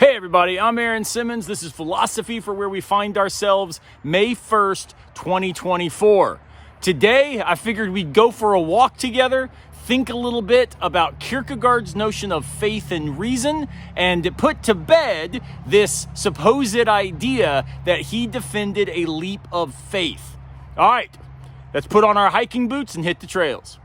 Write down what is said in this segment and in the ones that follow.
Hey everybody, I'm Aaron Simmons. This is Philosophy for Where We Find Ourselves, May 1st, 2024. Today, I figured we'd go for a walk together, think a little bit about Kierkegaard's notion of faith and reason, and put to bed this supposed idea that he defended a leap of faith. All right, let's put on our hiking boots and hit the trails.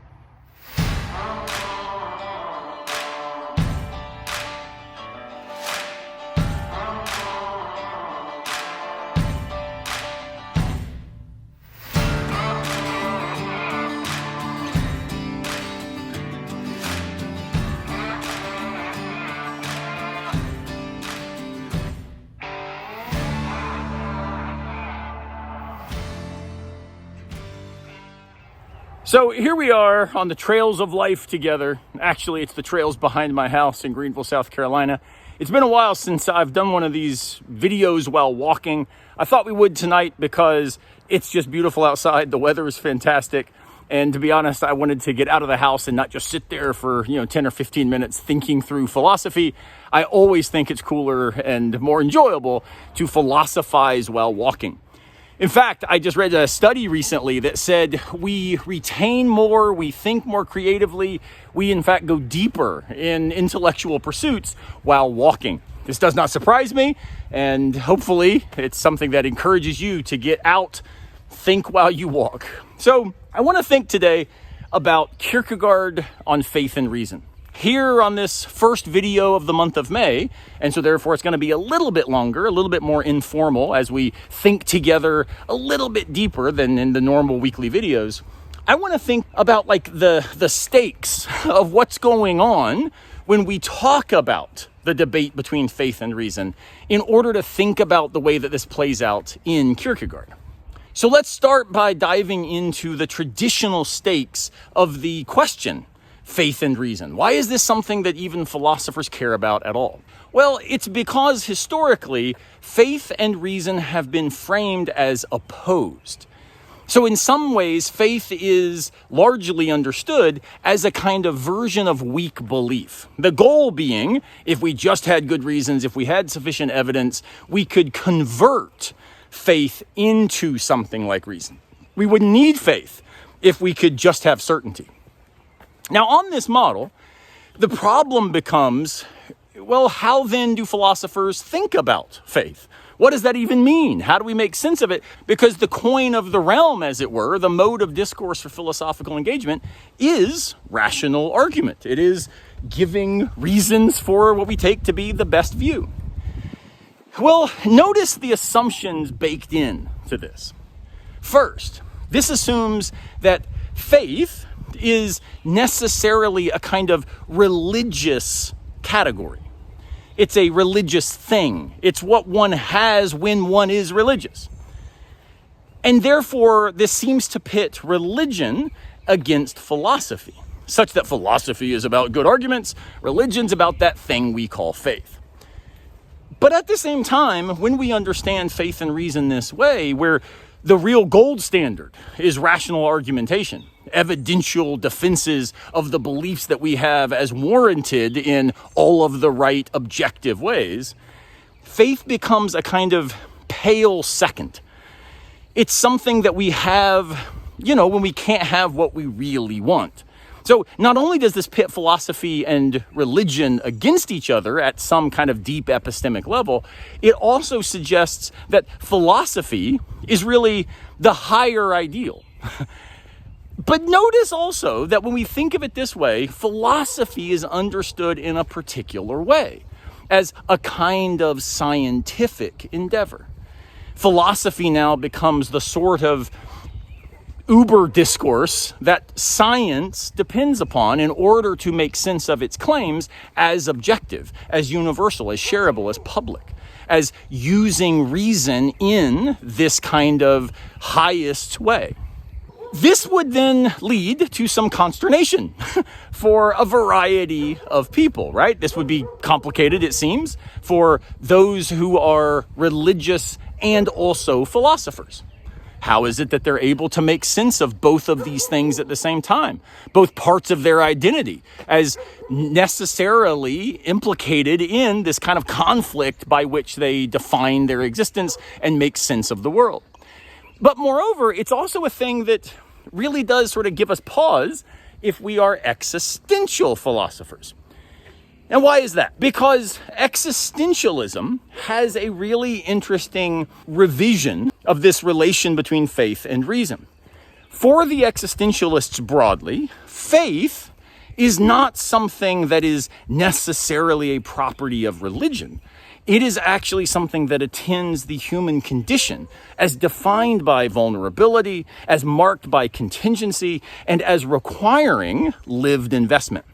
So here we are on the trails of life together. Actually, it's the trails behind my house in Greenville, South Carolina. It's been a while since I've done one of these videos while walking. I thought we would tonight because it's just beautiful outside. The weather is fantastic. And to be honest, I wanted to get out of the house and not just sit there for 10 or 15 minutes thinking through philosophy. I always think it's cooler and more enjoyable to philosophize while walking. In fact, I just read a study recently that said we retain more, we think more creatively, we in fact go deeper in intellectual pursuits while walking. This does not surprise me, and hopefully it's something that encourages you to get out, think while you walk. So I want to think today about Kierkegaard on faith and reason. Here on this first video of the month of May, and so therefore it's going to be a little bit longer, a little bit more informal as we think together a little bit deeper than in the normal weekly videos. I want to think about the stakes of what's going on when we talk about the debate between faith and reason in order to think about the way that this plays out in Kierkegaard. So let's start by diving into the traditional stakes of the question, faith and reason. Why is this something that even philosophers care about at all? Well, it's because historically, faith and reason have been framed as opposed. So in some ways, faith is largely understood as a kind of version of weak belief. The goal being, if we just had good reasons, if we had sufficient evidence, we could convert faith into something like reason. We wouldn't need faith if we could just have certainty. Now, on this model, the problem becomes, well, how then do philosophers think about faith? What does that even mean? How do we make sense of it? Because the coin of the realm, as it were, the mode of discourse for philosophical engagement is rational argument. It is giving reasons for what we take to be the best view. Well, notice the assumptions baked in to this. First, this assumes that faith is necessarily a kind of religious category. It's a religious thing. It's what one has when one is religious. And therefore, this seems to pit religion against philosophy, such that philosophy is about good arguments, religion's about that thing we call faith. But at the same time, when we understand faith and reason this way, where the real gold standard is rational argumentation, evidential defenses of the beliefs that we have as warranted in all of the right objective ways, faith becomes a kind of pale second. It's something that we have, when we can't have what we really want. So not only does this pit philosophy and religion against each other at some kind of deep epistemic level, it also suggests that philosophy is really the higher ideal. But notice also that when we think of it this way, philosophy is understood in a particular way, as a kind of scientific endeavor. Philosophy now becomes the sort of uber discourse that science depends upon in order to make sense of its claims as objective, as universal, as shareable, as public, as using reason in this kind of highest way. This would then lead to some consternation for a variety of people, right? This would be complicated, it seems, for those who are religious and also philosophers. How is it that they're able to make sense of both of these things at the same time? Both parts of their identity as necessarily implicated in this kind of conflict by which they define their existence and make sense of the world. But moreover, it's also a thing that really does sort of give us pause if we are existential philosophers. And why is that? Because existentialism has a really interesting revision of this relation between faith and reason. For the existentialists broadly, faith is not something that is necessarily a property of religion. It is actually something that attends the human condition as defined by vulnerability, as marked by contingency, and as requiring lived investment.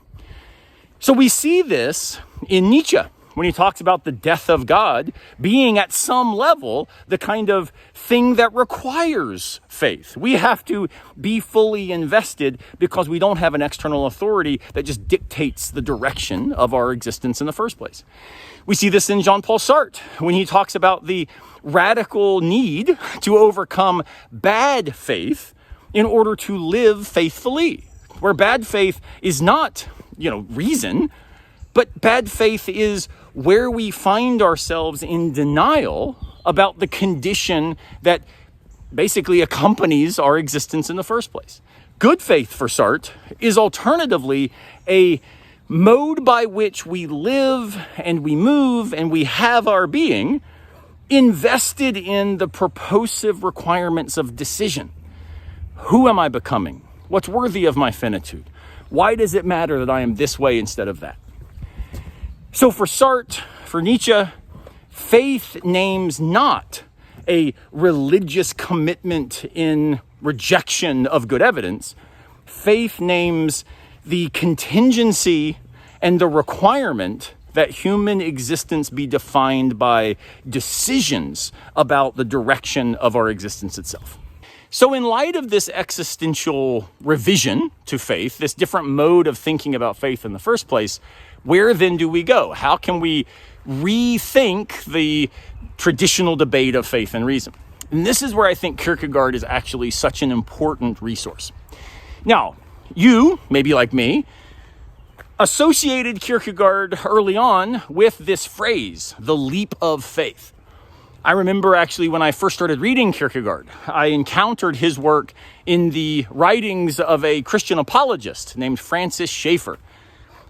So we see this in Nietzsche when he talks about the death of God being at some level the kind of thing that requires faith. We have to be fully invested because we don't have an external authority that just dictates the direction of our existence in the first place. We see this in Jean-Paul Sartre when he talks about the radical need to overcome bad faith in order to live faithfully, where bad faith is not reason, but bad faith is where we find ourselves in denial about the condition that basically accompanies our existence in the first place. Good faith for Sartre is alternatively a mode by which we live and we move and we have our being invested in the purposive requirements of decision. Who am I becoming? What's worthy of my finitude? Why does it matter that I am this way instead of that? So for Sartre, for Nietzsche, faith names not a religious commitment in rejection of good evidence. Faith names the contingency and the requirement that human existence be defined by decisions about the direction of our existence itself. So in light of this existential revision to faith, this different mode of thinking about faith in the first place, where then do we go? How can we rethink the traditional debate of faith and reason? And this is where I think Kierkegaard is actually such an important resource. Now, you, maybe like me, associated Kierkegaard early on with this phrase, the leap of faith. I remember actually when I first started reading Kierkegaard, I encountered his work in the writings of a Christian apologist named Francis Schaeffer.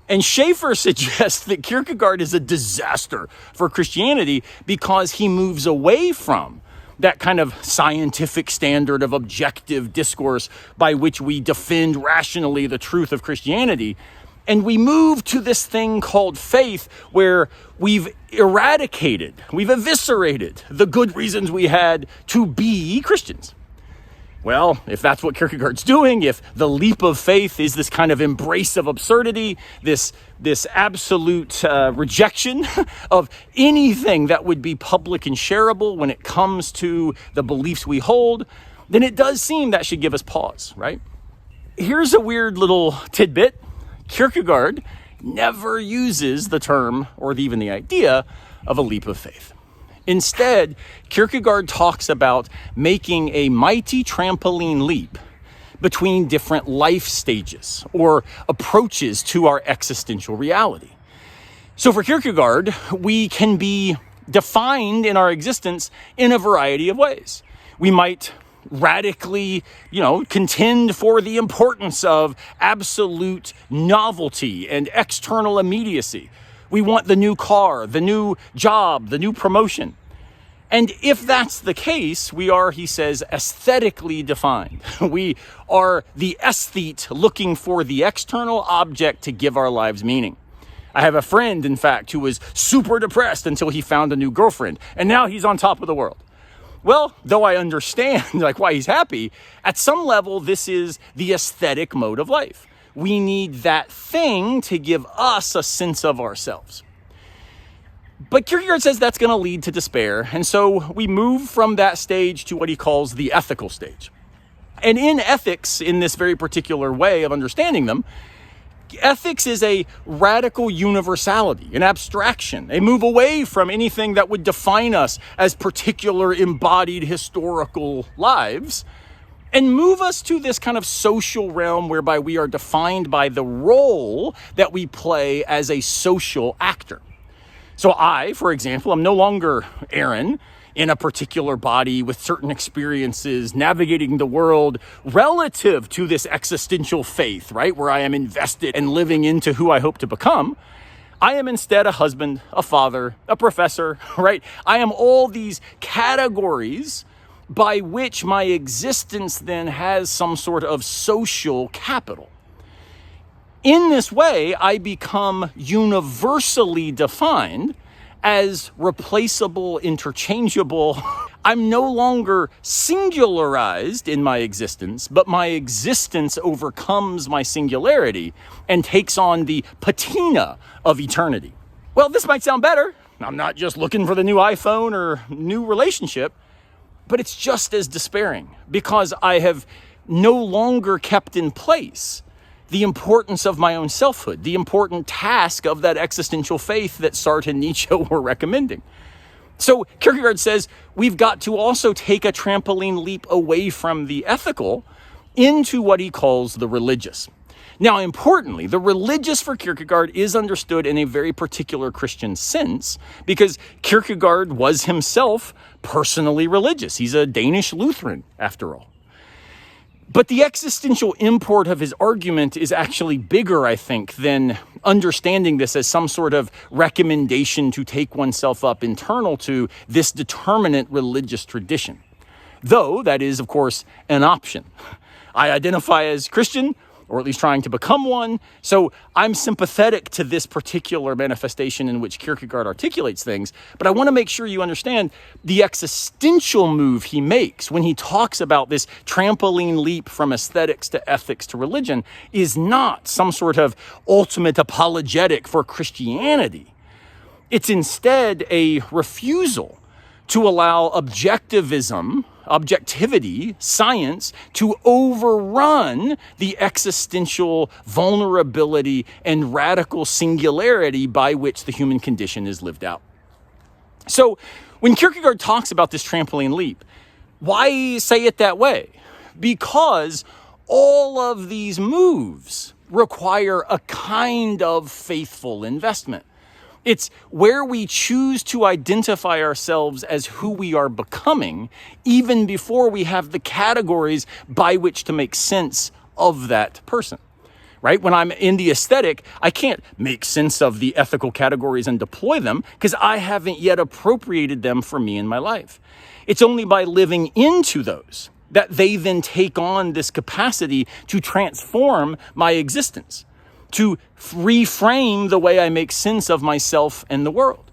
And Schaeffer suggests that Kierkegaard is a disaster for Christianity because he moves away from that kind of scientific standard of objective discourse by which we defend rationally the truth of Christianity. And we move to this thing called faith where we've we've eviscerated the good reasons we had to be Christians. Well, if that's what Kierkegaard's doing, if the leap of faith is this kind of embrace of absurdity, this absolute rejection of anything that would be public and shareable when it comes to the beliefs we hold, then it does seem that should give us pause, right? Here's a weird little tidbit. Kierkegaard never uses the term or even the idea of a leap of faith. Instead, Kierkegaard talks about making a mighty trampoline leap between different life stages or approaches to our existential reality. So for Kierkegaard, we can be defined in our existence in a variety of ways. We might radically, contend for the importance of absolute novelty and external immediacy. We want the new car, the new job, the new promotion. And if that's the case, we are, he says, aesthetically defined. We are the aesthete looking for the external object to give our lives meaning. I have a friend, in fact, who was super depressed until he found a new girlfriend, and now he's on top of the world. Well, though I understand why he's happy, at some level, this is the aesthetic mode of life. We need that thing to give us a sense of ourselves. But Kierkegaard says that's going to lead to despair. And so we move from that stage to what he calls the ethical stage. And in ethics, in this very particular way of understanding them, Ethics is a radical universality, an abstraction, a move away from anything that would define us as particular embodied historical lives, and move us to this kind of social realm whereby we are defined by the role that we play as a social actor. So I, for example, am no longer Aaron in a particular body with certain experiences, navigating the world relative to this existential faith, right? Where I am invested and living into who I hope to become. I am instead a husband, a father, a professor, right? I am all these categories by which my existence then has some sort of social capital. In this way, I become universally defined as replaceable, interchangeable. I'm no longer singularized in my existence, but my existence overcomes my singularity and takes on the patina of eternity. Well, this might sound better. I'm not just looking for the new iPhone or new relationship, but it's just as despairing because I have no longer kept in place the importance of my own selfhood, the important task of that existential faith that Sartre and Nietzsche were recommending. So Kierkegaard says we've got to also take a trampoline leap away from the ethical into what he calls the religious. Now, importantly, the religious for Kierkegaard is understood in a very particular Christian sense because Kierkegaard was himself personally religious. He's a Danish Lutheran, after all. But the existential import of his argument is actually bigger, I think, than understanding this as some sort of recommendation to take oneself up internal to this determinate religious tradition. Though that is, of course, an option. I identify as Christian, or at least trying to become one, so I'm sympathetic to this particular manifestation in which Kierkegaard articulates things, but I want to make sure you understand the existential move he makes when he talks about this trampoline leap from aesthetics to ethics to religion is not some sort of ultimate apologetic for Christianity. It's instead a refusal to allow objectivity, science, to overrun the existential vulnerability and radical singularity by which the human condition is lived out. So when Kierkegaard talks about this trampoline leap, why say it that way? Because all of these moves require a kind of faithful investment. It's where we choose to identify ourselves as who we are becoming, even before we have the categories by which to make sense of that person, right? When I'm in the aesthetic, I can't make sense of the ethical categories and deploy them because I haven't yet appropriated them for me in my life. It's only by living into those that they then take on this capacity to transform my existence, to reframe the way I make sense of myself and the world.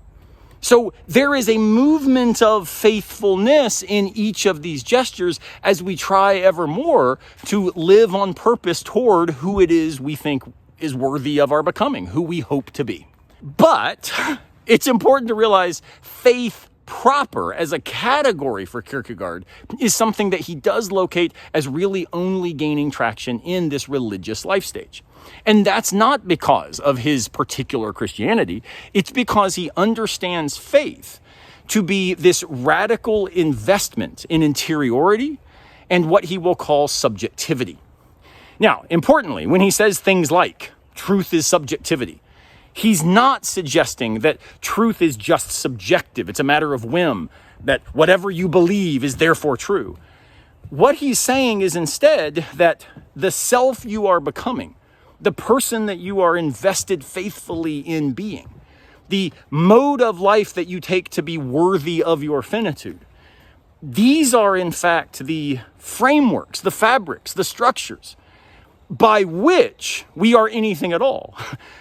So there is a movement of faithfulness in each of these gestures as we try ever more to live on purpose toward who it is we think is worthy of our becoming, who we hope to be. But it's important to realize faith proper as a category for Kierkegaard is something that he does locate as really only gaining traction in this religious life stage. And that's not because of his particular Christianity. It's because he understands faith to be this radical investment in interiority and what he will call subjectivity. Now, importantly, when he says things like truth is subjectivity, he's not suggesting that truth is just subjective. It's a matter of whim, that whatever you believe is therefore true. What he's saying is instead that the self you are becoming, the person that you are invested faithfully in being, the mode of life that you take to be worthy of your finitude, these are in fact the frameworks, the fabrics, the structures by which we are anything at all.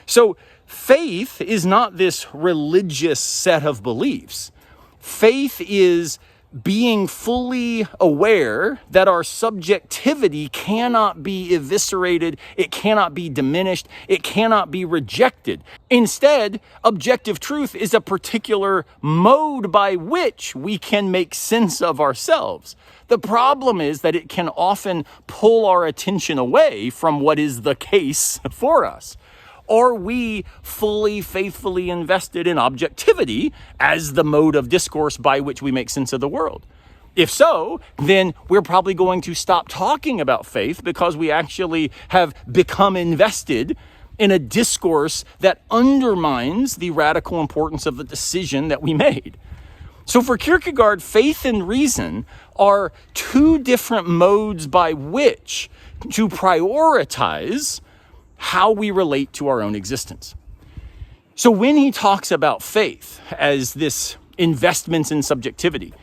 So faith is not this religious set of beliefs. Faith is being fully aware that our subjectivity cannot be eviscerated, it cannot be diminished, it cannot be rejected. Instead, objective truth is a particular mode by which we can make sense of ourselves. The problem is that it can often pull our attention away from what is the case for us. Are we fully, faithfully invested in objectivity as the mode of discourse by which we make sense of the world? If so, then we're probably going to stop talking about faith because we actually have become invested in a discourse that undermines the radical importance of the decision that we made. So for Kierkegaard, faith and reason are two different modes by which to prioritize how we relate to our own existence. So when he talks about faith as this investment in subjectivity,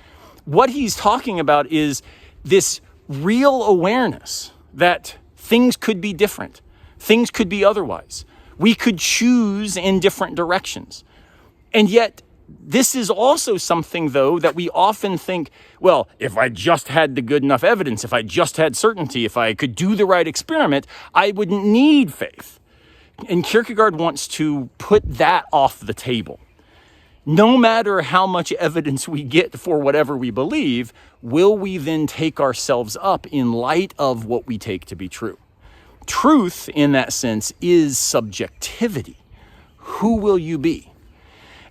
what he's talking about is this real awareness that things could be different. Things could be otherwise. We could choose in different directions. And yet, this is also something, though, that we often think, well, if I just had the good enough evidence, if I just had certainty, if I could do the right experiment, I wouldn't need faith. And Kierkegaard wants to put that off the table. No matter how much evidence we get for whatever we believe, will we then take ourselves up in light of what we take to be true? Truth, in that sense, is subjectivity. Who will you be?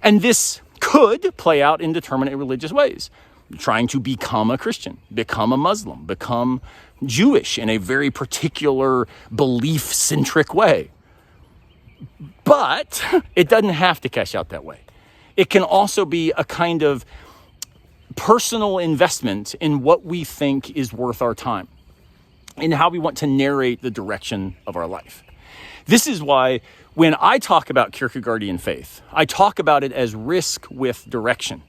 And this could play out in determinate religious ways. Trying to become a Christian, become a Muslim, become Jewish in a very particular belief-centric way. But it doesn't have to cash out that way. It can also be a kind of personal investment in what we think is worth our time, in how we want to narrate the direction of our life. This is why when I talk about Kierkegaardian faith, I talk about it as risk with direction.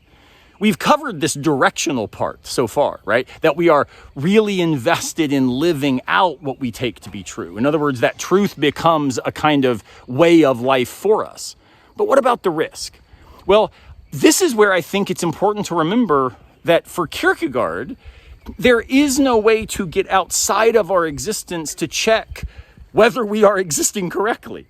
We've covered this directional part so far, right? That we are really invested in living out what we take to be true. In other words, that truth becomes a kind of way of life for us. But what about the risk? Well, this is where I think it's important to remember that for Kierkegaard, there is no way to get outside of our existence to check whether we are existing correctly.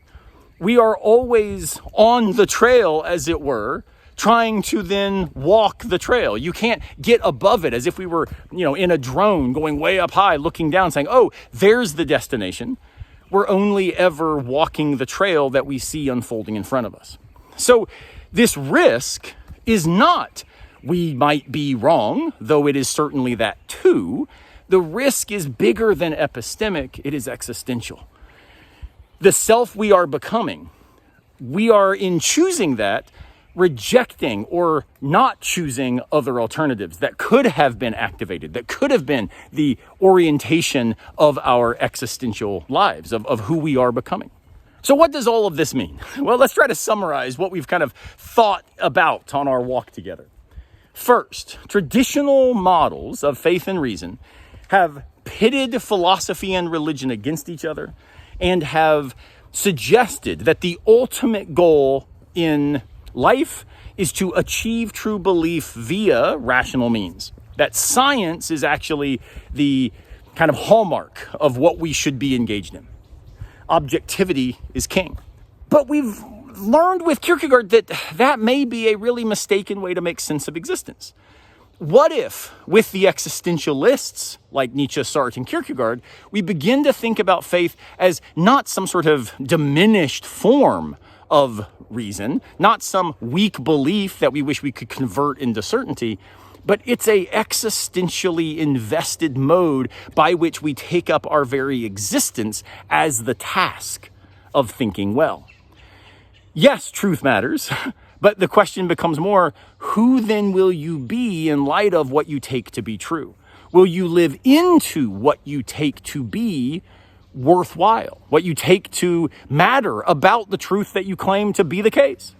We are always on the trail, as it were, trying to then walk the trail. You can't get above it as if we were, in a drone going way up high, looking down, saying, oh, there's the destination. We're only ever walking the trail that we see unfolding in front of us. So this risk is not, we might be wrong, though it is certainly that too. The risk is bigger than epistemic, it is existential. The self we are becoming, we are in choosing that, rejecting or not choosing other alternatives that could have been activated, that could have been the orientation of our existential lives, of who we are becoming. So what does all of this mean? Well, let's try to summarize what we've kind of thought about on our walk together. First, traditional models of faith and reason have pitted philosophy and religion against each other and have suggested that the ultimate goal in life is to achieve true belief via rational means. That science is actually the kind of hallmark of what we should be engaged in. Objectivity is king. But we've learned with Kierkegaard that that may be a really mistaken way to make sense of existence. What if, with the existentialists like Nietzsche, Sartre, and Kierkegaard, we begin to think about faith as not some sort of diminished form of reason, not some weak belief that we wish we could convert into certainty, but it's a existentially invested mode by which we take up our very existence as the task of thinking well. Yes, truth matters, but the question becomes more, who then will you be in light of what you take to be true? Will you live into what you take to be worthwhile, what you take to matter about the truth that you claim to be the case?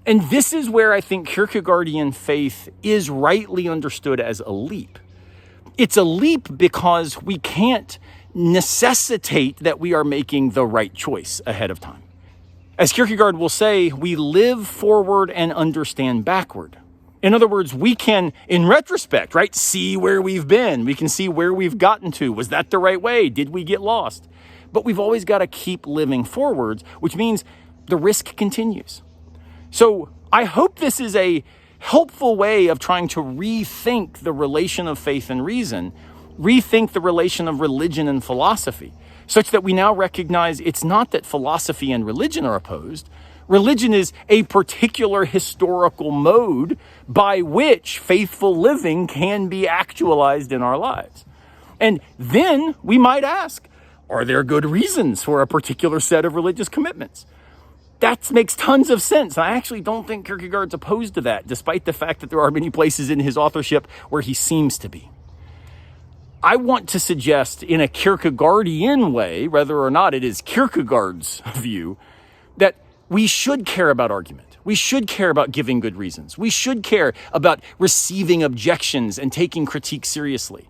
And this is where I think Kierkegaardian faith is rightly understood as a leap. It's a leap because we can't necessitate that we are making the right choice ahead of time. As Kierkegaard will say, we live forward and understand backward. In other words, we can, in retrospect, right, see where we've been. We can see where we've gotten to. Was that the right way? Did we get lost? But we've always got to keep living forwards, which means the risk continues. So I hope this is a helpful way of trying to rethink the relation of faith and reason, rethink the relation of religion and philosophy, such that we now recognize it's not that philosophy and religion are opposed. Religion is a particular historical mode by which faithful living can be actualized in our lives. And then we might ask, are there good reasons for a particular set of religious commitments? That makes tons of sense. I actually don't think Kierkegaard's opposed to that, despite the fact that there are many places in his authorship where he seems to be. I want to suggest in a Kierkegaardian way, whether or not it is Kierkegaard's view, that we should care about argument. We should care about giving good reasons. We should care about receiving objections and taking critique seriously.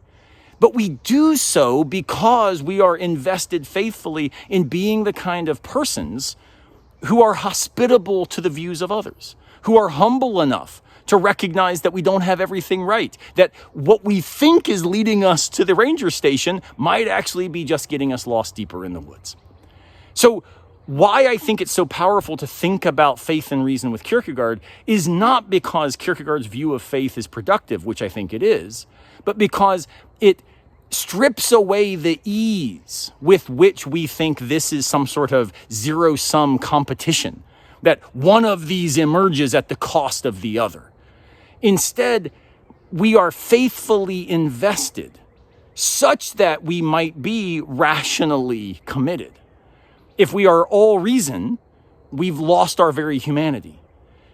But we do so because we are invested faithfully in being the kind of persons who are hospitable to the views of others, who are humble enough to recognize that we don't have everything right, that what we think is leading us to the ranger station might actually be just getting us lost deeper in the woods. So why I think it's so powerful to think about faith and reason with Kierkegaard is not because Kierkegaard's view of faith is productive, which I think it is, but because it strips away the ease with which we think this is some sort of zero-sum competition, that one of these emerges at the cost of the other. Instead, we are faithfully invested such that we might be rationally committed. If we are all reason, we've lost our very humanity.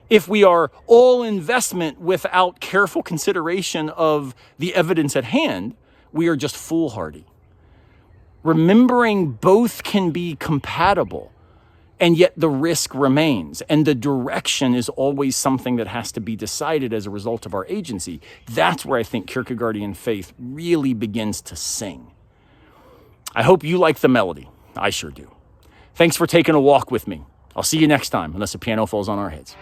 If we are all investment without careful consideration of the evidence at hand, we are just foolhardy. Remembering both can be compatible, and yet the risk remains, and the direction is always something that has to be decided as a result of our agency. That's where I think Kierkegaardian faith really begins to sing. I hope you like the melody. I sure do. Thanks for taking a walk with me. I'll see you next time, unless a piano falls on our heads.